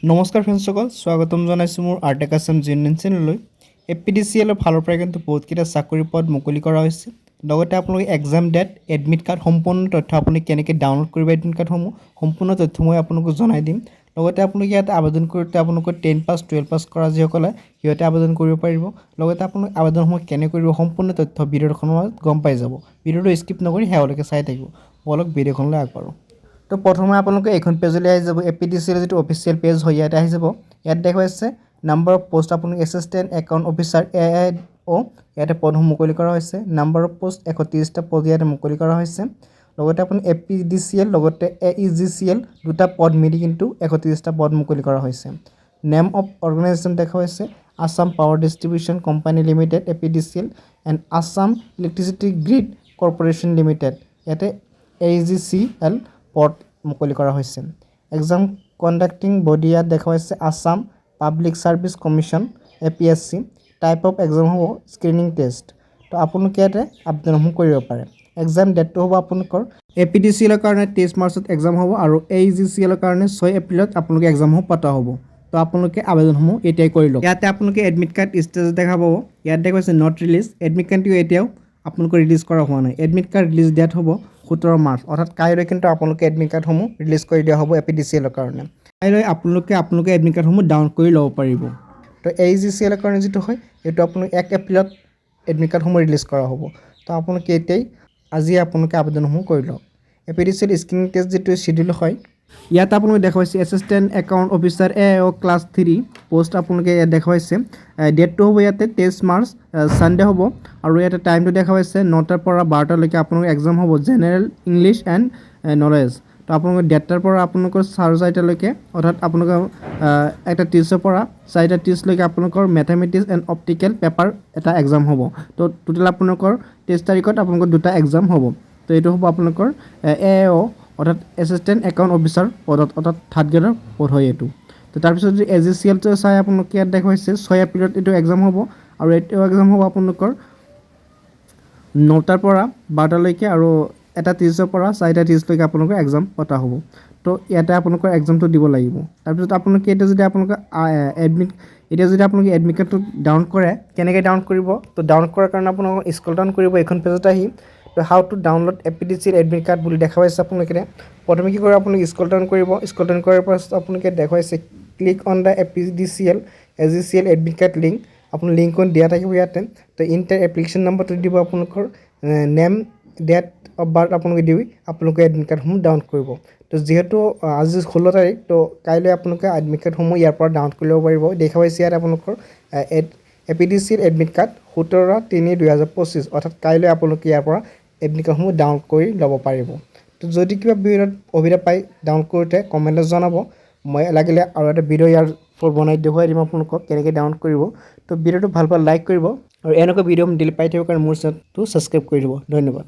নমস্কাৰ ফ্ৰেণ্ডসকল, স্বাগতম জনাইছোঁ মোৰ আৰ্টেক আছাম জিএনএন চেনেললৈ। এপিডিচিএলৰ ফালৰ পৰা কিন্তু বহুতকেইটা চাকৰি পদ মুকলি কৰা হৈছে। লগতে আপোনালোকে এক্সাম ডেট, এডমিট কাৰ্ড সম্পূৰ্ণ তথ্য আপুনি কেনেকৈ ডাউনলোড কৰিব এডমিট কাৰ্ডসমূহ সম্পূৰ্ণ তথ্য মই আপোনালোকক জনাই দিম। লগতে আপোনালোকে ইয়াত আবেদন কৰোঁতে আপোনালোকৰ 10 পাছ 12 পাছ কৰা যিসকলে সিহঁতে আবেদন কৰিব পাৰিব। লগতে আপোনালোক আবেদনসমূহ কেনে কৰিব সম্পূৰ্ণ তথ্য ভিডিঅ'খনত গম পাই যাব। ভিডিঅ'টো স্কিপ নকৰি শেষলৈকে চাই থাকিব। বলক ভিডিঅ'খনলৈ আগবাঢ়োঁ। তো প্ৰথমে আপোনালোকে এইখন পেজলৈ আহি যাব। এপিডিচিএলৰ যিটো অফিচিয়েল পেজ হয় ইয়াতে আহি যাব। ইয়াত দেখুৱাইছে নাম্বাৰ অফ পোষ্ট আপোনালোক এছিষ্টেণ্ট একাউণ্ট অফিচাৰ AIO ইয়াতে পদসমূহ মুকলি কৰা হৈছে। নাম্বাৰ অফ পোষ্ট 130টা পদ ইয়াতে মুকলি কৰা হৈছে। লগতে আপুনি এপিডিচিএল লগতে AEGCL দুটা পদ মিলি কিন্তু 130টা পদ মুকলি কৰা হৈছে। নেম অফ অৰ্গেনাইজেশ্যন দেখুৱাইছে Assam power distribution company limited APDCL and Assam electricity grid corporation limited ইয়াতে AEGCL পদ মুকলি কৰা হৈছে। এক্সাম কণ্ডাক্টিং বডি ইয়াত দেখুৱাইছে Assam public service commission APSC। Type of exam হ'ব স্ক্ৰিনিং টেষ্ট। তো আপোনালোকে ইয়াতে আবেদনসমূহ কৰিব পাৰে। এক্সাম ডেটটো হ'ব আপোনালোকৰ এপিডিচিএলৰ কাৰণে 23 মাৰ্চত এক্সাম হ'ব আৰু AEGCLৰ কাৰণে 6 এপ্ৰিলত আপোনালোকে এক্সামসমূহ পতা হ'ব। তো আপোনালোকে আবেদনসমূহ এতিয়াই কৰি লওক। ইয়াতে আপোনালোকে এডমিট কাৰ্ড ষ্টেটাছ দেখা পাব। ইয়াত দেখুৱাইছে নট ৰিলিজ। এডমিট কাৰ্ডটো এতিয়াও আপোনালোকৰ ৰিলিজ কৰা হোৱা নাই। এডমিট কাৰ্ড ৰিলিজ ডেট হ'ব 17 মাৰ্চ, অৰ্থাৎ কাইলৈ কিন্তু আপোনালোকে এডমিট কাৰ্ডসমূহ ৰিলিজ কৰি দিয়া হ'ব এপিডিচিএলৰ কাৰণে। কাইলৈ আপোনালোকে এডমিট কাৰ্ডসমূহ ডাউনলোড কৰি ল'ব পাৰিব। তো AEGCLৰ কাৰণে যিটো হয় সেইটো আপোনালোকে 1 এপ্ৰিলত এডমিট কাৰ্ডসমূহ ৰিলিজ কৰা হ'ব। তো আপোনালোকে এতিয়াই আজি আপোনালোকে আবেদনসমূহ কৰি লওক। এপিডিচিএল স্ক্ৰিনিং টেষ্ট যিটো শ্বিডিউল হয় ইয়াত আপোনালোকে দেখুৱাইছে assistant account officer AIO class 3 post আপোনালোকে ইয়াত দেখুৱাইছে। ডেটটো হ'ব ইয়াতে 23 মাৰ্চ ছানডে হ'ব আৰু ইয়াতে টাইমটো দেখুৱাইছে 9টাৰ পৰা 12টালৈকে আপোনালোকৰ এক্সাম হ'ব জেনেৰেল ইংলিছ এণ্ড নলেজ। তো আপোনালোকৰ ডেটটাৰ পৰা আপোনালোকৰ 4টালৈকে অৰ্থাৎ আপোনালোকৰ 1:30ৰ পৰা 4:30লৈকে আপোনালোকৰ মেথামেটিক্স এণ্ড অপটিকেল পেপাৰ এটা এক্সাম হ'ব। তো টোটেল আপোনালোকৰ 23 তাৰিখত আপোনালোকৰ দুটা এক্সাম হ'ব। তো এইটো হ'ব আপোনালোকৰ AIO অৰ্থাৎ এছিষ্টেণ্ট একাউণ্ট অফিচাৰ পদত, অৰ্থাৎ 3rd গ্ৰেডৰ পদ হয় এইটো। তো তাৰপিছত যদি AEGCLটো চাই আপোনালোকে ইয়াত দেখুৱাইছে 6 এপ্ৰিলত এইটো এক্সাম হ'ব আৰু এইটো এক্সাম হ'ব আপোনালোকৰ 9টাৰ পৰা 12টালৈকে আৰু 1:30ৰ পৰা 4:30লৈকে আপোনালোকৰ এক্সাম পতা হ'ব। তো ইয়াতে আপোনালোকৰ এক্সামটো দিব লাগিব। তাৰপিছত আপোনালোকে এতিয়া যদি আপোনালোকে এডমিট কাৰ্ডটো ডাউনলোড কৰে, কেনেকৈ ডাউনলোড কৰিব? তো ডাউনলোড কৰাৰ কাৰণে আপোনালোকক স্ক্ৰল ডাউন কৰিব এইখন পেজত আহি। তো how to download APDCL admit card বুলি দেখুৱাইছে আপোনালোকে। প্ৰথমে কি কৰিব, আপোনালোকে স্ক্ৰল ডাউন কৰিব। স্ক্ৰল ডাউন কৰাৰ পাছত আপোনালোকে দেখুৱাইছে click on the APDCL AEGCL admit card link. আপোনাৰ লিংকখন দিয়া থাকিব ইয়াতে। তো ইণ্টাৰ এপ্লিকেশ্যন নম্বৰটো দিব আপোনালোকৰ, নেম ডেট অফ বাৰ্থ আপোনালোকে দি আপোনালোকে এডমিট কাৰ্ডসমূহ ডাউনলোড কৰিব। তো যিহেতু আজি 16 তাৰিখ, তো কাইলৈ আপোনালোকে এডমিট কাৰ্ডসমূহ ইয়াৰ পৰা ডাউনলোড কৰি ল'ব পাৰিব। দেখুৱাইছে ইয়াত আপোনালোকৰ এপিডিচিএল এডমিট কাৰ্ড 17/3/2025, অৰ্থাৎ কাইলৈ আপোনালোকে ইয়াৰ পৰা এডমিট কাৰ্ডসমূহ ডাউনলোড কৰি ল'ব পাৰিব। তো যদি কিবা অসুবিধা পায় ডাউনলোড কৰোঁতে কমেণ্টত জনাব। মই লাগিলে আৰু এটা ভিডিঅ' ইয়াৰ বনাই দেখুৱাই দিম আপোনালোকক কেনেকৈ ডাউনলোড কৰিব। তো ভিডিঅ'টো ভাল লাইক কৰিব আৰু এনেকুৱা ভিডিঅ' দিলে পাই থাকিব কাৰণে মোৰ চেনেলটো ছাবস্ক্ৰাইব কৰি দিব। ধন্যবাদ।